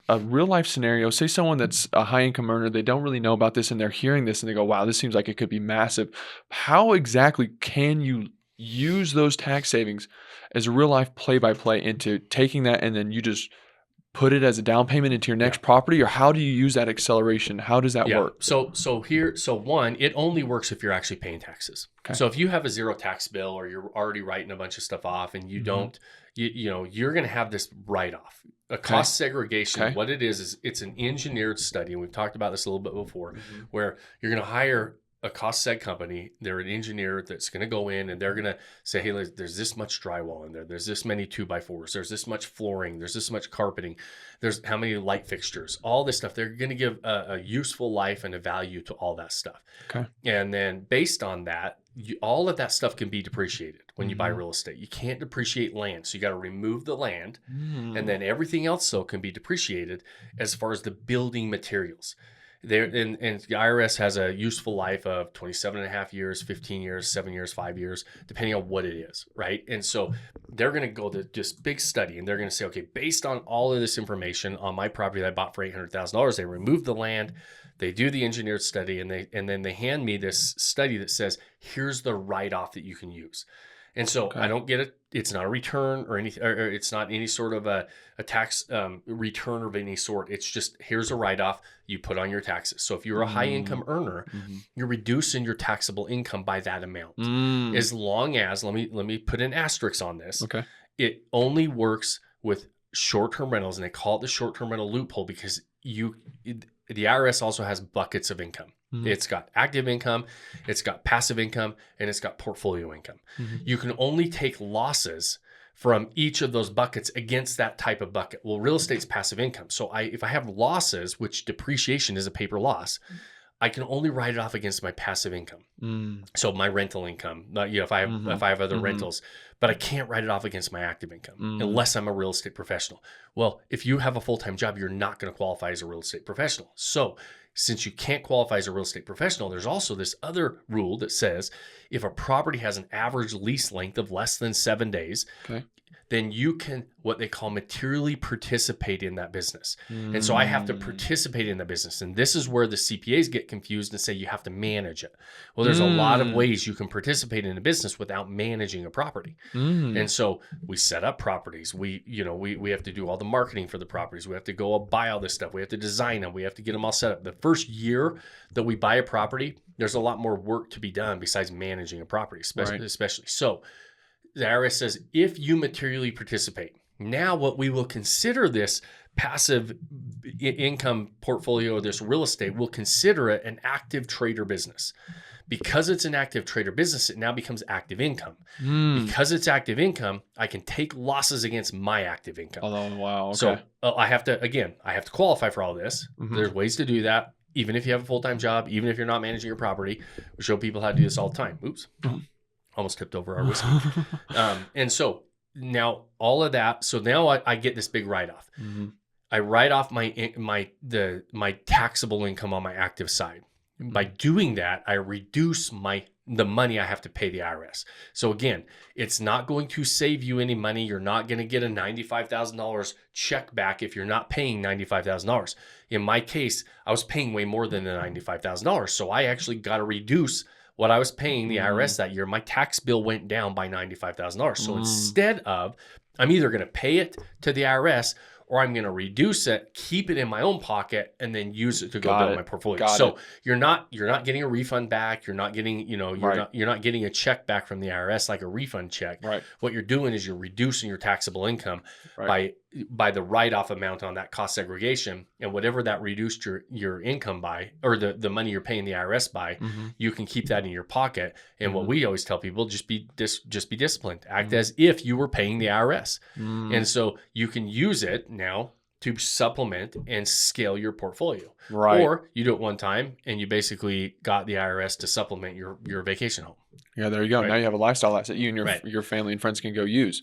a real life scenario, say someone that's a high income earner, they don't really know about this and they're hearing this and they go, wow, this seems like it could be massive. How exactly can you use those tax savings as a real life play by play into taking that and then you just put it as a down payment into your Yeah. next property, or how do you use that acceleration? How does that Yeah. work? So one, it only works if you're actually paying taxes. Okay. So if you have a zero tax bill or you're already writing a bunch of stuff off and you don't, you're going to have this write off. A cost segregation, what it is it's an engineered study. And we've talked about this a little bit before, where you're going to hire a cost seg company. They're an engineer that's going to go in and they're going to say, hey, there's this much drywall in there. There's this many 2x4s. There's this much flooring. There's this much carpeting. There's how many light fixtures, all this stuff. They're going to give a useful life and a value to all that stuff. Okay. And then based on that, all of that stuff can be depreciated when you buy real estate. You can't depreciate land. So you got to remove the land. And then everything else, though, can be depreciated as far as the building materials. There and the IRS has a useful life of 27 and a half years, 15 years, 7 years, 5 years, depending on what it is, right? And so they're going to go to this big study and they're going to say, okay, based on all of this information on my property that I bought for $800,000, they remove the land, they do the engineered study, and then they hand me this study that says, here's the write-off that you can use. And so I don't get it. It's not a return or anything, or it's not any sort of a tax return of any sort. It's just, here's a write-off you put on your taxes. So if you're a high income earner, you're reducing your taxable income by that amount. As long as, let me put an asterisk on this. Okay. It only works with short-term rentals, and they call it the short-term rental loophole because the IRS also has buckets of income. It's got active income, it's got passive income, and it's got portfolio income. You can only take losses from each of those buckets against that type of bucket. Well, real estate's passive income. So if I have losses, which depreciation is a paper loss, I can only write it off against my passive income. So my rental income, if I have other rentals, but I can't write it off against my active income unless I'm a real estate professional. Well, if you have a full-time job, you're not going to qualify as a real estate professional. So since you can't qualify as a real estate professional, there's also this other rule that says if a property has an average lease length of less than 7 days, then you can, what they call, materially participate in that business. And so I have to participate in the business. And this is where the CPAs get confused and say you have to manage it. Well, there's a lot of ways you can participate in a business without managing a property. And so we set up properties. We have to do all the marketing for the properties. We have to go buy all this stuff. We have to design them. We have to get them all set up. The first year that we buy a property, there's a lot more work to be done besides managing a property, especially. So the IRS says, if you materially participate, now what we will consider this passive income portfolio, this real estate, we'll consider it an active trader business. Because it's an active trader business, it now becomes active income. Because it's active income, I can take losses against my active income. Oh, wow. Okay. So I have to qualify for all this. There's ways to do that. Even if you have a full-time job, even if you're not managing your property, we show people how to do this all the time. Oops. Almost tipped over our whiskey. And so now all of that. So now I get this big write-off. I write off my taxable income on my active side. By doing that, I reduce the money I have to pay the IRS. So again, it's not going to save you any money. You're not going to get a $95,000 check back if you're not paying $95,000. In my case, I was paying way more than the $95,000. So I actually got to reduce what I was paying the IRS that year. My tax bill went down by $95,000. So instead of, I'm either going to pay it to the IRS or I'm going to reduce it, keep it in my own pocket, and then use it to go build my portfolio. So you're not getting a refund back. You're not getting, you're not getting a check back from the IRS like a refund check. Right. What you're doing is you're reducing your taxable income by the write-off amount on that cost segregation, and whatever that reduced your income by, or the money you're paying the IRS by, you can keep that in your pocket. And what we always tell people, just be disciplined. Act as if you were paying the IRS. And so you can use it now to supplement and scale your portfolio. Right. Or you do it one time and you basically got the IRS to supplement your vacation home. Yeah, there you go. Now you have a lifestyle asset you and your family and friends can go use.